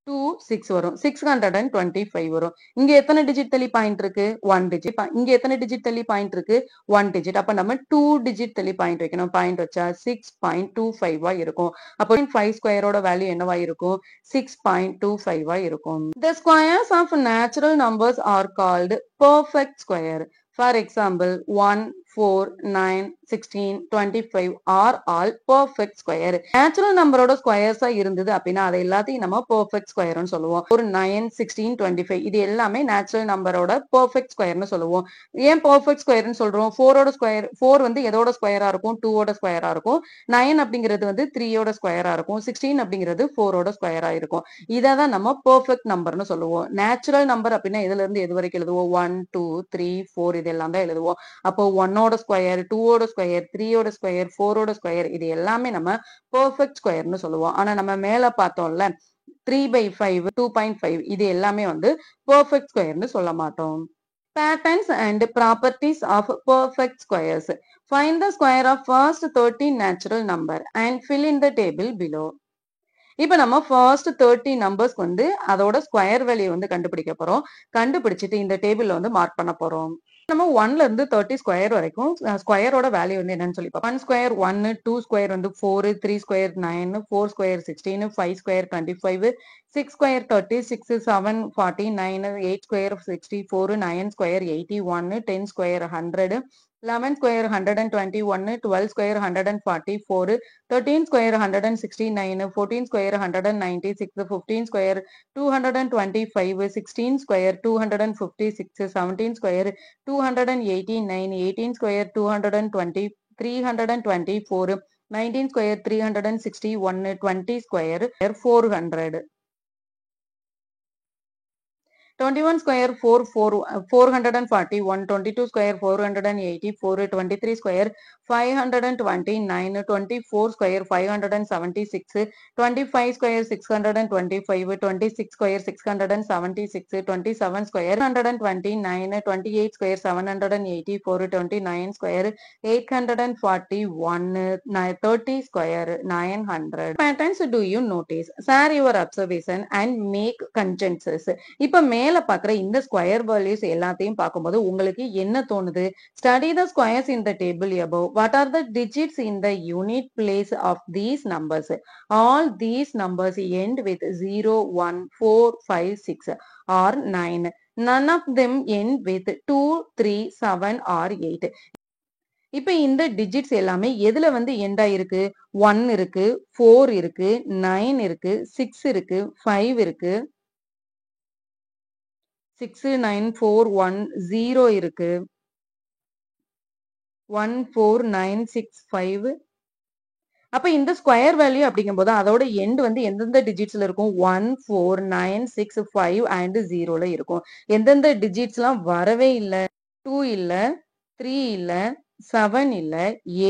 Speaker 1: 2 6 வரும். 625 வரும். இங்க எத்தனை டிஜிட் தள்ளி பாயிண்ட் இருக்கு? 1 டிஜிட். இங்க எத்தனை டிஜிட் தள்ளி பாயிண்ட் இருக்கு? 1 டிஜிட். அப்ப நம்ம 2 டிஜிட் தள்ளி பாயிண்ட் வைக்கணும். பாயிண்ட் வச்சா 6.25 இருக்கும். அப்போ 5 ஸ்கொயரோட வேல்யூ என்னவா இருக்கும்? 6.25 இருக்கும். The squares of natural numbers are called perfect square. For example, 1, 4, 9, 16, 25 are all perfect square. Natural numberோட ஸ்கொயர்ஸா இருந்தது அப்படின்னா அதை எல்லாத்தையும் நம்ம perfect squareன்னு சொல்லுவோம். ஒரு 9, 16, 25 இது எல்லாமே நேச்சுரல் நம்பரோட perfect squareன்னு சொல்லுவோம். ஏன் perfect squareன்னு சொல்றோம்? 4ஓட ஸ்கொயர் 4 வந்து எதோட ஸ்கொயரா இருக்கும்? 2ஓட ஸ்கொயரா இருக்கும். 9 அப்படிங்கிறது வந்து 3ஓட ஸ்கொயரா இருக்கும். 16 அப்படிங்கிறது 4ஓட ஸ்கொயரா இருக்கும். இதை தான் நம்ம perfect நம்பர்னு சொல்லுவோம். நேச்சுரல் நம்பர் அப்படின்னா எதுல இருந்து எது வரைக்கும் எழுதுவோம்? 1 2 3 4 இதெல்லாம் தான் எழுதுவோம். அப்போ 1ஓட ஸ்கொயர் 2ஓட ஸ்கொயர் 3ஓட ஸ்கொயர் 4ஓட ஸ்கொயர் இது எல்லாமே நம்ம பெர்ஃபெக்ட் ஸ்கொயர்னு சொல்லுவோம். ஆனா நம்ம மேல பார்த்தோம்ல 3 by 5 2.5 இது எல்லாமே வந்து பெர்ஃபெக்ட் ஸ்கொயர்னு சொல்ல மாட்டோம். Patterns and properties of perfect squares. Find the square of first 13 natural number and fill in the table below. இப்ப நம்ம ஃபர்ஸ்ட் 30 நம்பர்ஸ்க்கு வந்து அதோட ஸ்கொயர் வேல்யூ வந்து கண்டுபிடிக்க போறோம். கண்டுபிடிச்சிட்டு இந்த டேபிள்ல வந்து மார்க் பண்ண போறோம். நம்ம 1ல இருந்து 30 ஸ்கொயர் வரைக்கும் ஸ்கொயரோட வேல்யூ வந்து என்னன்னு சொல்லி பார்ப்போம். 1 ஸ்கொயர் 1 2 ஸ்கொயர் வந்து 4 3 square 9 4 square 16 5 square 25 6 square 30 6 7 40 9 8 square 64 9 square 81 10 square 100 11 square 121 12 square 144 13 square 169 14 square 196 15 square 225 16 square 256 17 square 289 18 square 220 324 19 square 361 20 square 400 21 square 441 22 square 484 23 square 529 24 square 576 25 square 625 26 square 676 27 square 129 28 square 784 29 square 841 30 square 900. Patterns do you notice? Share your observation and make conjectures. இப்ப மேல பாக்குற இந்த square values எல்லாத்தையும் பார்க்கும்போது உங்களுக்கு என்ன தோணுது? Study the squares in the table above. What are the digits in the unit place of these numbers? All these numbers end with 0, 1, 4, 5, 6 or 9. None of them end with 2, 3, 7 or 8. இப்ப இந்த digits எல்லாமே எதுல வந்து end ஆயிருக்கு? 1 இருக்கு, 4 இருக்கு, 9 இருக்கு, 6 இருக்கு, 5 இருக்கு, 6 9 4 1 0 இருக்கு, 1 4 9 6 5. அப்ப இந்த ஸ்கொயர் வேல்யூ அப்படிங்கும்போது அதோட எண்ட் வந்து எந்தெந்த டிஜிட்ஸ்ல இருக்கும்? 1 4 9 6 5 அண்ட் 0ல இருக்கும். எந்தெந்த டிஜிட்ஸ்லாம் வரவே இல்லை? 2 இல்ல, 3 இல்ல, 7 இல்ல,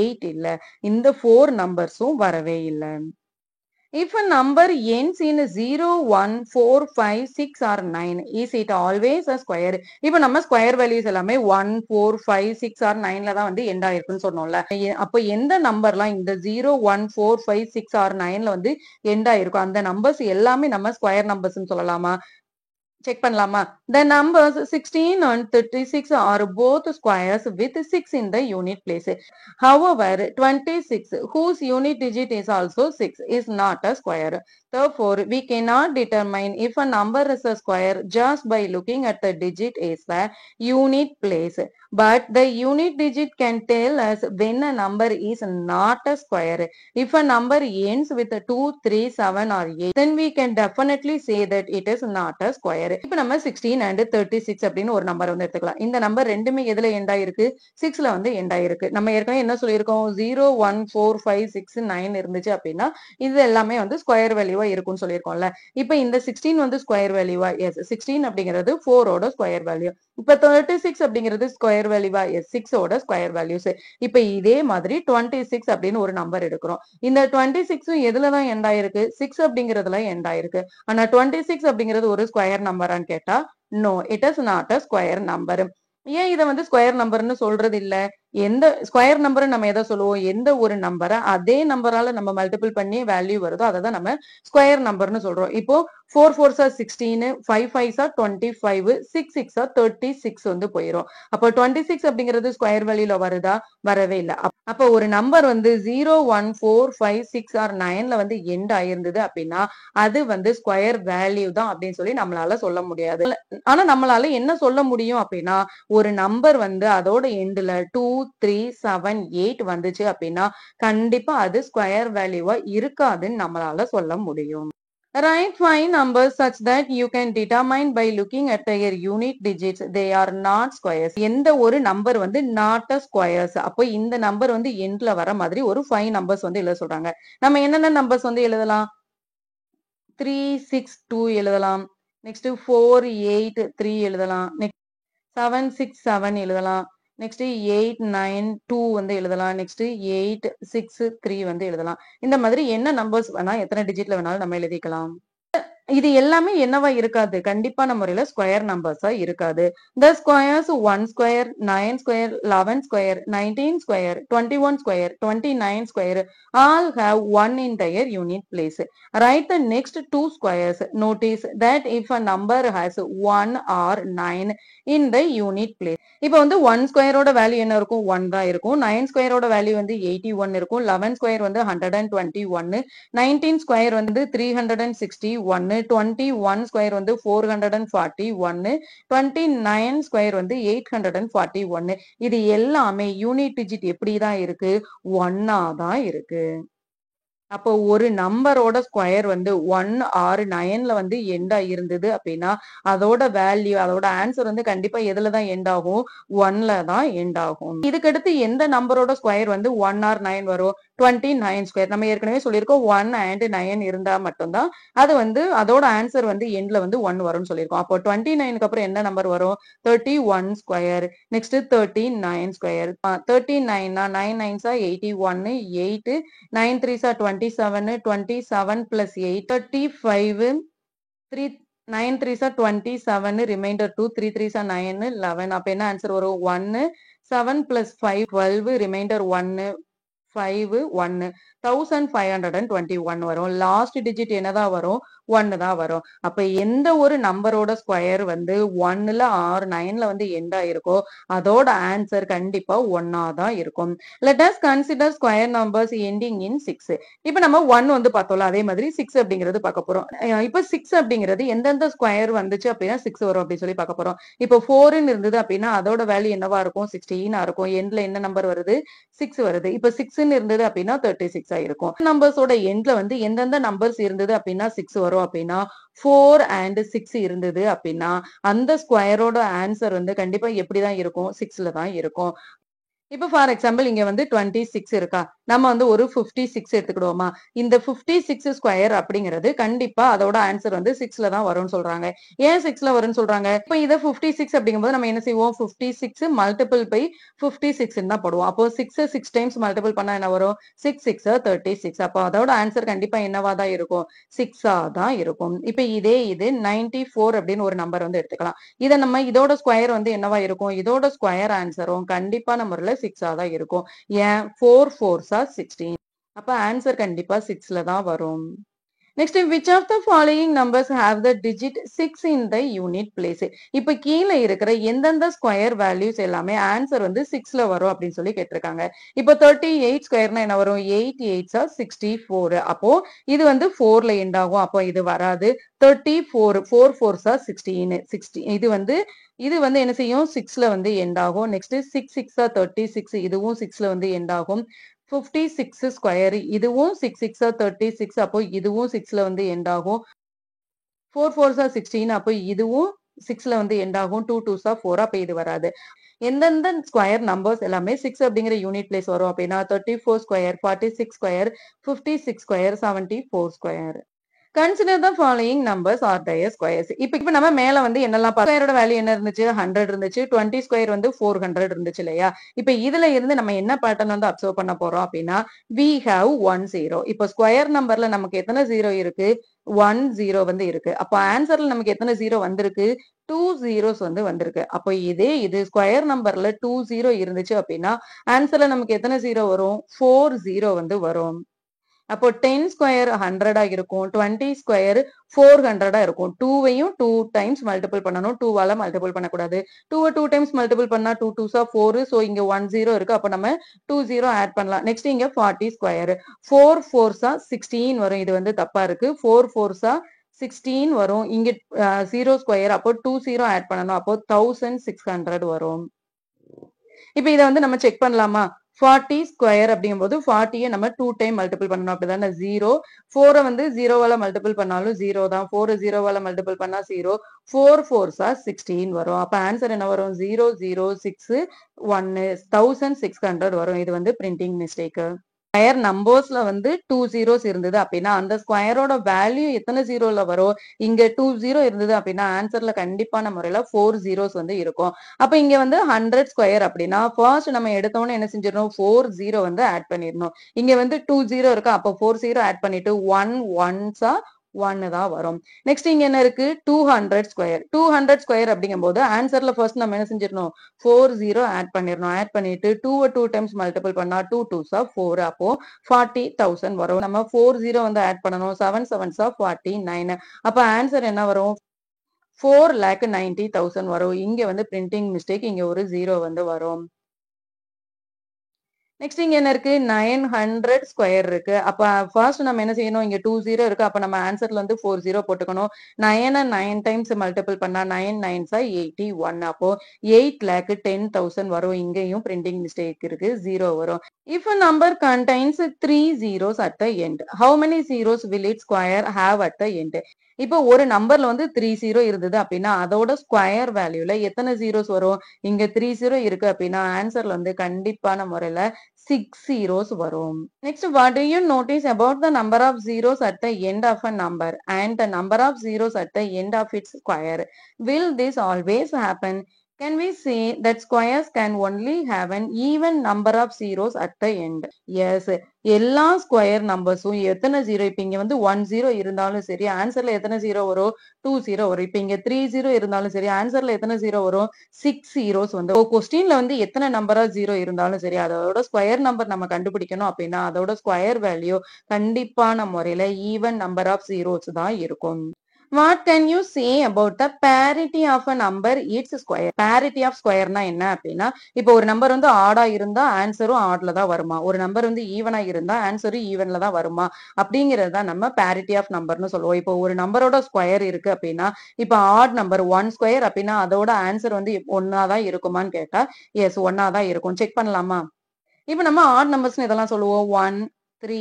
Speaker 1: 8 இல்ல. இந்த 4 நம்பர்ஸும் வரவே இல்லை. If a number ends in 0, 1, 4, 5, 6 or 9, is it always a square? இப்போ நம்ம ஸ்கொயர் வேல்யூஸ் எல்லாமே 1, 4, 5, 6 or 9ல தான் வந்து எண்ட் ஆயிருக்குன்னு சொன்னோம்ல. அப்போ எந்த நம்பர்லாம் இந்த 0, 1, 4, 5, 6 or 9ல வந்து எண்ட் ஆயிருக்கும் அந்த நம்பர்ஸ் எல்லாமே நம்ம ஸ்கொயர் நம்பர்ஸ்னு சொல்லலாமா? செக் பண்ணலாமா? The numbers 16 and 36 are both squares with 6 in the unit place. However, 26, whose unit digit is also 6, is not a square. Therefore, we cannot determine if a number is a square just by looking at the digit is the unit place. But the unit digit can tell us when a number is not a square. If a number ends with 2, 3, 7 or 8, then we can definitely say that it is not a square. இப்போ நம்ம 16 and 36 அப்படின்னு ஒரு number வந்து எடுத்துக்கலாம். இந்த number ரெண்டுமே எதுல end ஆயிருக்கு? 6ல வந்து எண்ட் ஆயிருக்கு. நம்ம ஏற்கனவே என்ன சொல்லியிருக்கோம்? 0, 1, 4, 5, 6, 9 இருந்துச்சு அப்படின்னா இது எல்லாமே வந்து ஸ்கொயர் வேல்யூவா இருக்கும்னு சொல்லியிருக்கோம்ல. இப்போ இந்த 16 வந்து ஸ்கொயர் வேல்யூவா? எஸ். 16 அப்படிங்கிறது 4ஓட ஸ்கொயர் வேல்யூ. இப்போ 36 அப்படிங்கிறது ஸ்கொயர் வேல்யூவா? எஸ். 6ஓட ஸ்கொயர் வேல்யூஸ். இப்போ இதே மாதிரி 26 அப்படின்னு ஒரு நம்பர் எடுக்கிறோம். இந்த 26 எதுல தான் எண்ட் ஆயிருக்கு? 6 அப்படிங்கிறதுல எண்ட் ஆயிருக்கு. ஆனா 26 அப்படிங்கிறது ஒரு ஸ்கொயர் நம்பரான்னு கேட்டா no, it is not a square number. ஏன் இதை வந்து ஸ்கொயர் நம்பர்னு சொல்றது இல்ல? எந்த ஸ்கொயர் நம்பர் நம்ம எதை சொல்லுவோம்? எந்த ஒரு நம்பரை அதே நம்பரால நம்ம மல்டிபிள் பண்ணி வேல்யூ வருதோ அதை தான் நம்ம ஸ்கொயர் நம்பர்னு சொல்றோம். இப்போ 4 4s are 16, 5 5s are 25, 6 6 are 36 வந்து போயிரும். அப்போ 26 அப்படிங்கிறது ஸ்கொயர் வேல்யூல வருதா? வரவே இல்லை. அப்போ ஒரு நம்பர் வந்து 0, 1, 4, 5, 6 or 9ல வந்து எண்ட் ஆயிருந்தது அப்படின்னா அது வந்து ஸ்கொயர் வேல்யூ தான் அப்படின்னு சொல்லி நம்மளால சொல்ல முடியாது. ஆனா நம்மளால என்ன சொல்ல முடியும் அப்படின்னா ஒரு நம்பர் வந்து அதோட எண்ட்ல 2, 3, 7, 8 வந்துச்சு அப்படின்னா கண்டிப்பா அது ஸ்கொயர் வேல்யூவா இருக்காதுன்னு நம்மளால சொல்ல முடியும். Write 5 numbers such that you can determine by looking at their unit digits they are not squares. எந்த ஒரு நம்பர் வந்து not a squares. அப்போ இந்த நம்பர் வந்து எண்ட்ல வர மாதிரி ஒரு 5 numbers வந்து எழுத சொல்றாங்க. நம்ம என்னென்ன நம்பர்ஸ் வந்து எழுதலாம்? 3, 6, 2 எழுதலாம். நெக்ஸ்ட் 4, 8, 3 எழுதலாம். நெக்ஸ்ட் 7, 6, 7 எழுதலாம். நெக்ஸ்ட் 8, 9, 2 வந்து எழுதலாம். நெக்ஸ்ட் 8, 6, 3 வந்து எழுதலாம். இந்த மாதிரி என்ன நம்பர்ஸ் வேணா எத்தனை டிஜிட்ல வேணாலும் நம்ம எழுதிக்கலாம். இது எல்லாமே என்னவா இருக்காது? கண்டிப்பான முறையில ஸ்கொயர் நம்பர்ஸா இருக்காது. The squares 1 square, 9 square, 11 square, 19 square, 21 square, 29 square all have 1 in their unit place. Write the next two squares. Notice that if a number has 1 or 9 in the unit place. இப்போ வந்து 1 ஸ்கொயரோட value என்ன இருக்கும்? 1 தான் இருக்கும். 9 ஸ்கொயரோட value வந்து 81 இருக்கும். 11 ஸ்கொயர் வந்து 121, 19 ஸ்கொயர் வந்து 361, 21 ஸ்கொயர் வந்து 441, 29 ஸ்கொயர் வந்து 841. இது எல்லாமே யூனிட் டிஜிட் எப்படிதான் இருக்கு? 1ஆ தான் இருக்கு. அப்போ ஒரு நம்பரோட ஸ்கொயர் வந்து 1 or 9ல வந்து எண்ட் இருந்தது அப்படின்னா அதோட வேல்யூ அதோட ஆன்சர் வந்து கண்டிப்பா எதுல தான் எண்ட் ஆகும்? 1ல தான் எண்ட் ஆகும். இதுக்கடுத்து எந்த நம்பரோட ஸ்கொயர் வந்து 1 or 9 வரும்? 29 ஸ்கொயர். நம்ம ஏற்கனவே சொல்லியிருக்கோம் 1 and 9 இருந்தா மட்டும்தான் அது வந்து அதோட ஆன்சர் வந்து எண்ட்ல வந்து 1 வரும்னு சொல்லியிருக்கோம். அப்போ 29க்கு அப்புறம் என்ன நம்பர் வரும்? 31 square. Next 39 square. 39 9 9s are 81, 8 9 3s are 27, 27 plus 8 35, 3 9 3s are 27, remainder 2, 3 3s are 9, 11. அப்ப என்ன ஆன்சர் வரும்? 1, 7 plus 5 12, remainder 1, 5, 1, 1521 வரும். லாஸ்ட் டிஜிட் என்னதான் வரும்? 1 தான் வரும். அப்ப எந்த ஒரு நம்பரோட ஸ்கொயர் வந்து 1ல or 9ல வந்து எண்ட் ஆயிருக்கோ அதோட ஆன்சர் கண்டிப்பா 1ஆ தான் இருக்கும். Let us consider square numbers ending in 6. இப்ப நம்ம 1 வந்து பார்த்தோம்ல அதே மாதிரி 6 அப்படிங்கிறது பார்க்க போறோம். இப்ப 6 அப்படிங்கிறது எந்தெந்த ஸ்கொயர் வந்துச்சு அப்படின்னா 6 வரும் அப்படின்னு சொல்லி பார்க்க போறோம். இப்போ 4ன்னு இருந்தது அப்படின்னா அதோட வேல்யூ என்னவா இருக்கும்? 16 இருக்கும். எண்ட்ல என்ன நம்பர் வருது? 6 வருது. இப்ப 6ன்னு இருந்தது அப்படின்னா 36 ஆ இருக்கும். நம்பர்ஸோட எண்ட்ல வந்து எந்தெந்த நம்பர்ஸ் இருந்தது அப்படின்னா 6 வரும் அப்படின்னா 4 and 6 இருந்தது அப்படின்னா அந்த ஸ்கொயரோட ஆன்சர் வந்து கண்டிப்பா எப்படிதான் இருக்கும்? 6ல தான் இருக்கும். இப்ப ஃபார் எக்ஸாம்பிள் இங்க வந்து 26 இருக்கா? நம்ம வந்து ஒரு 56 எடுத்துக்கிடுவோமா? இந்த 56 ஸ்கொயர் அப்படிங்கிறது கண்டிப்பா அதோட ஆன்சர் வந்து 6ல தான் வரும்னு சொல்றாங்க. ஏன் 6ல வரும்னு சொல்றாங்க? இப்ப இத 56 அப்படிங்கும்போது நம்ம என்ன செய்வோம்? 56 மல்டிபிள் பை 56ன்னு தான் போடுவோம். அப்போ 6 6 டைம்ஸ் மல்டிபிள் பண்ணா என்ன வரும்? 6 6 36. அப்போ அதோட ஆன்சர் கண்டிப்பா என்னவா தான் இருக்கும்? 6ஆ தான் இருக்கும். இப்ப இதே இது 94 அப்படின்னு ஒரு நம்பர் வந்து எடுத்துக்கலாம். இத நம்ம இதோட ஸ்கொயர் வந்து என்னவா இருக்கும்? இதோட ஸ்கொயர் ஆன்சரும் கண்டிப்பான முறையில 6ஆ தான் இருக்கும். ஏன் 4 4s are 16. அப்ப ஆன்சர் கண்டிப்பா 6ல தான் வரும். Next which of the following numbers have the digit 6 in the unit place? இப்ப கீழ இருக்கிற எந்தெந்த ஸ்கொயர் வேல்யூஸ் எல்லாமே ஆன்சர் வந்து 6ல வரும் அப்படின்னு சொல்லி கேட்டிருக்காங்க. இப்போ 38 ஸ்கொயர்னா என்ன வரும்? 8 8s are 64. அப்போ இது வந்து 4ல எண்ட் ஆகும். அப்போ இது வராது. 34 4 4s are 16 60 இது வந்து என்ன செய்யும்? 6ல வந்து எண்ட் ஆகும். நெக்ஸ்ட் 6 6 are 36 இதுவும் 6ல வந்து எண்ட் ஆகும். 56 ஸ்கொயர் இதுவும் 6 6 36 அப்போ இதுவும் 6ல வந்து எண்ட் ஆகும். 4 4s are 16 அப்போ இதுவும் 6ல வந்து எண்ட் ஆகும். 2 2s are 4 அப்ப இது வராது. எந்தெந்த ஸ்கொயர் நம்பர்ஸ் எல்லாமே 6 அப்படிங்கிற யூனிட் பிளேஸ் வரும் அப்படின்னா 34 square 46 square 56 square 74 square. Consider the following numbers are their squares. இப்ப நம்ம மேல வந்து என்னெல்லாம் ஸ்கொயரோட வேல்யூ என்ன இருந்துச்சு? 100 இருந்துச்சு. 20 ஸ்கொயர் வந்து 400 இருந்துச்சு இல்லையா? இப்ப இதுல இருந்து நம்ம என்ன பேட்டர்ன் வந்து அப்சர்வ் பண்ண போறோம் அப்படின்னா we have 1 0. இப்ப ஸ்கொயர் நம்பர்ல நமக்கு எத்தனை 0 இருக்கு? 1 0 வந்து இருக்கு. அப்ப ஆன்சர்ல நமக்கு எத்தனை 0 வந்திருக்கு? 2 zeros வந்து வந்திருக்கு. அப்ப இது ஸ்கொயர் நம்பர்ல 2 0 இருந்துச்சு அப்படின்னா ஆன்சர்ல நமக்கு எத்தனை 0 வரும்? 4 0 வந்து வரும். அப்போ 10 ஸ்கொயர் 100 இருக்கும். 20 ஸ்கொயர் 400 இருக்கும். 2வையும் 2 டைம்ஸ் மல்டிபிள் பண்ணணும். 2வால மல்டிபிள் பண்ணக்கூடாது. 2வ 2 டைம்ஸ் மல்டிபிள் பண்ணா 2 2s are 4. சோ இங்க 1 0 இருக்கு. அப்ப நம்ம 2 0 ஆட் பண்ணலாம். நெக்ஸ்ட் இங்க 40 ஸ்கொயர் 4 4s are 16 வரும். இது வந்து தப்பா இருக்கு. 4 4s are 16 வரும். இங்க 0 ஸ்கொயர் அப்போ 2 0 ஆட் பண்ணணும். அப்போ 1600 வரும். இப்ப இத வந்து நம்ம செக் பண்ணலாமா? 40 ஸ்கொயர் அப்படிங்கும்போது 40ய நம்ம 2 டைம் மல்டிபிள் பண்ணணும். அப்படிதானே? 0 4 வந்து 0வால மல்டிபிள் பண்ணாலும் 0 தான். 4 0வால மல்டிபிள் பண்ணா 0 4 4s are 16 வரும். அப்ப ஆன்சர் என்ன வரும்? 0 0 6 1 1600 வரும். இது வந்து பிரிண்டிங் மிஸ்டேக். ஸ்கொயர் நம்பர்ஸ்ல வந்து 2 zeros இருந்தது அப்படின்னா அந்த ஸ்கொயரோட வேல்யூ எத்தனை ஜீரோல வரும்? இங்க 2 0 இருந்தது அப்படின்னா ஆன்சர்ல கண்டிப்பான முறையில 4 zeros வந்து இருக்கும். அப்ப இங்க வந்து 100 ஸ்கொயர் அப்படின்னா ஃபர்ஸ்ட் நம்ம எடுத்தோன்னு என்ன செஞ்சிடணும்? 4 0 வந்து ஆட் பண்ணிடணும். இங்க வந்து 2 0 இருக்கு. அப்ப 4 0 ஆட் பண்ணிட்டு 1 1s 1 தான் வரும். நெக்ஸ்ட் இங்க என்ன இருக்கு? 200 ஸ்கொயர் 200 ஸ்கொயர் அப்படிங்கும்போது ஆன்சர்ல ஃபர்ஸ்ட் நம்ம என்ன செஞ்சிடணும்? 4 0 ஆட் பண்ணிடணும். ஆட் பண்ணிட்டு 2 2 டைம்ஸ் மல்டிபிள் பண்ணா 2 2s are 4 அப்போ 40,000 வரும். நம்ம 4 0 வந்து ஆட் பண்ணணும். 7 7s are 49. அப்ப ஆன்சர் என்ன வரும்? 4,90,000 வரும். இங்க வந்து பிரிண்டிங் மிஸ்டேக். இங்க ஒரு 0 வந்து வரும். நெக்ஸ்ட் இங்க என்ன இருக்கு? 900 ஸ்கொயர் இருக்கு. அப்ப ஃபர்ஸ்ட் நம்ம என்ன செய்யணும்? இங்க 2 0 இருக்கு. அப்ப நம்ம ஆன்சர்ல வந்து 4 0 போட்டுக்கணும். 9 9 டைம்ஸ் மல்டிபிள் பண்ணா 9 9s are 81. அப்போ 8,10,000 வரும். இங்கேயும் பிரிண்டிங் மிஸ்டேக் இருக்கு. 0 வரும். If a number contains 3 zeros at the end, how many zeros will its square have at the end? இப்போ ஒரு நம்பர்ல வந்து 3 0 இருந்தது அப்படின்னா அதோட ஸ்கொயர் வேல்யூல எத்தனை ஜீரோஸ் வரும்? இங்க 3 0 இருக்கு அப்படின்னா ஆன்சர்ல வந்து கண்டிப்பான முறையில 6 zeros வரும். Next, what do you notice about the number of zeros at the end of a number and the number of zeros at the end of its square? Will this always happen? Can we say that squares can only have an even number of zeros at the end? Yes. எல்லா square நம்பர்ஸும் எத்தனை zero? இப்ப இங்க வந்து 1 0 இருந்தாலும் சரி ஆன்சர்ல எத்தனை zero வரும்? 2 0 வரும். இப்ப இங்க 3 0 இருந்தாலும் சரி ஆன்சர்ல எத்தனை ஜீரோ வரும்? 6 zeros வந்து கொஸ்டின்ல வந்து எத்தனை நம்பர் ஆஃப் ஜீரோ இருந்தாலும் சரி அதோட ஸ்கொயர் நம்பர் நம்ம கண்டுபிடிக்கணும் அப்படின்னா அதோட ஸ்கொயர் வேல்யூ கண்டிப்பான முறையில ஈவன் நம்பர் ஆஃப் ஜீரோஸ் தான் இருக்கும். What can you say about the parity of a number its square? Parity of squareனா என்ன அப்படின்னா இப்போ ஒரு நம்பர் வந்து ஆடா இருந்தா ஆன்சரும் ஆட்ல தான் வருமா? ஒரு நம்பர் வந்து ஈவனா இருந்தா ஆன்சரும் ஈவன்ல தான் வருமா? அப்படிங்கிறது தான் நம்ம parity of numberன்னு சொல்லுவோம். இப்போ ஒரு நம்பரோட ஸ்கொயர் இருக்கு அப்படின்னா இப்போ ஆட் நம்பர் 1 ஸ்கொயர் அப்படின்னா அதோட ஆன்சர் வந்து ஒன்னா தான் இருக்குமான்னு கேட்டா எஸ் ஒன்னா தான் இருக்கும். செக் பண்ணலாமா? இப்ப நம்ம ஆட் நம்பர்ஸ்னு இதெல்லாம் சொல்லுவோம். 1 3,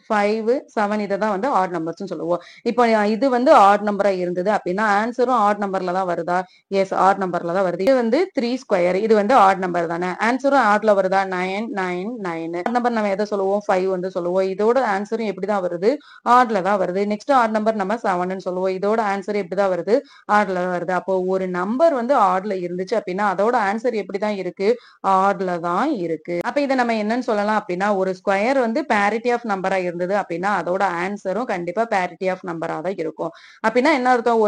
Speaker 1: 5, 7 இத தான் வந்து ஆட் நம்பர்ஸ்ன்னு சொல்லுவோம். இப்போ இது வந்து ஆட் நம்பரா இருந்தது அப்படின்னா, ஆன்ஸரும் ஆட் நம்பர்ல தான் வருதா? எஸ், ஆட் நம்பர்ல தான் வருது. இது வந்து 3 ஸ்கொயர். இது வந்து ஆட் நம்பர் தானே. ஆன்ஸரும் ஆட்ல வருதா? 9, 9, 9. ஆட் நம்பர் நம்ம எத சொல்லுவோம்? 5 வந்து சொல்லுவோம். இதோட ஆன்ஸரும் எப்படி தான் வருது? ஆட்ல தான் வருது. நெக்ஸ்ட் ஆட் நம்பர் நம்ம 7ன்னு சொல்லுவோம். இதோட ஆன்ஸர் எப்படி தான் வருது? ஆட்ல தான் வருது. அப்போ ஒரு நம்பர் வந்து ஆட்ல இருந்துச்சு அப்படின்னா, அதோட ஆன்ஸர் எப்படி தான் இருக்கு? ஆட்ல தான் இருக்கு. அப்ப இத நம்ம என்னன்னு சொல்லலாம் அப்படின்னா, ஒரு ஸ்கொயர் வந்து பேரிட்டி ஆஃப் நம்பரா இருந்தது அப்படின்னா, அதோட ஆன்ஸரும் கண்டிப்பா பேரிட்டி ஆஃப் நம்பரா தான் இருக்கும். அப்படின்னா என்ன அர்த்தம்?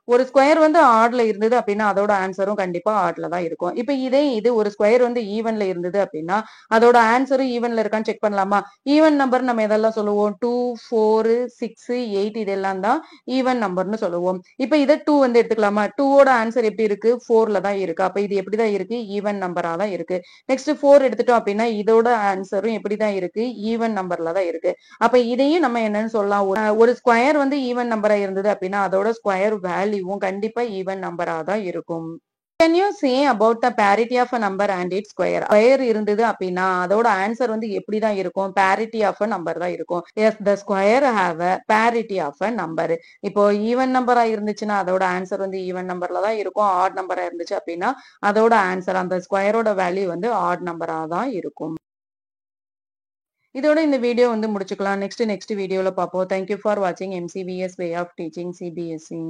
Speaker 1: ஒரு ஸ்கொயர் வந்து ஆட்ல இருந்தது அப்படின்னா, அதோட ஆன்ஸரும் கண்டிப்பா ஆட்ல தான் இருக்கும். இப்ப இது ஒரு ஸ்கொயர் வந்து ஈவன்ல இருந்தது அப்படின்னா, அதோட ஆன்ஸரும் ஈவன்ல இருக்கான்னு செக் பண்ணலாமா? ஈவன் நம்பர் நம்ம எதெல்லாம் சொல்லுவோம்? 2, 4, 6, 8 இதெல்லாம் தான் ஈவன் நம்பர்ன்னு சொல்லுவோம். இப்ப இத 2 வந்து எடுத்துக்கலாமா? 2 ஓட ஆன்ஸர் எப்படி இருக்கு? 4ல தான் இருக்கு. அப்ப இது எப்படி தான் இருக்கு? ஈவன் நம்பரா தான் இருக்கு. நெக்ஸ்ட் 4 எடுத்துட்டோம் அப்படின்னா, இதோட ஆன்ஸரும் எப்படி தான் இருக்கு? ஈவன் நம்பர்ல தான் இருக்கு. அப்ப இதையும் நம்ம என்னன்னு சொல்லலாம்? ஒரு ஸ்கொயர் வந்து ஈவன் நம்பரா இருந்தது அப்படின்னா, அதோட ஸ்கொயர் வேல்யூவும் கண்டிப்பா ஈவன் நம்பரா தான் இருக்கும். Can you say about the parity of a number and it's square? Square இருந்தது அப்படின்னா அதோட ஆன்சர் வந்து எப்படி தான் இருக்கும்? parity ஆஃப் a நம்பர் தான் இருக்கும். Yes, the square have a parity of a number. இப்போ ஈவன் நம்பரா இருந்துச்சுன்னா அதோட ஆன்சர் வந்து ஈவன் நம்பர்ல தான் இருக்கும். ஆட் நம்பரா இருந்துச்சு அப்படின்னா அதோட ஆன்சர் அந்த ஸ்கொயரோட வேல்யூ வந்து ஆட் நம்பரா தான் இருக்கும். இதோட இந்த வீடியோ வந்து முடிச்சுக்கலாம். நெக்ஸ்ட் வீடியோல பார்ப்போம். தேங்க் யூ ஃபார் வாட்சிங் MCVS way of teaching CBSE.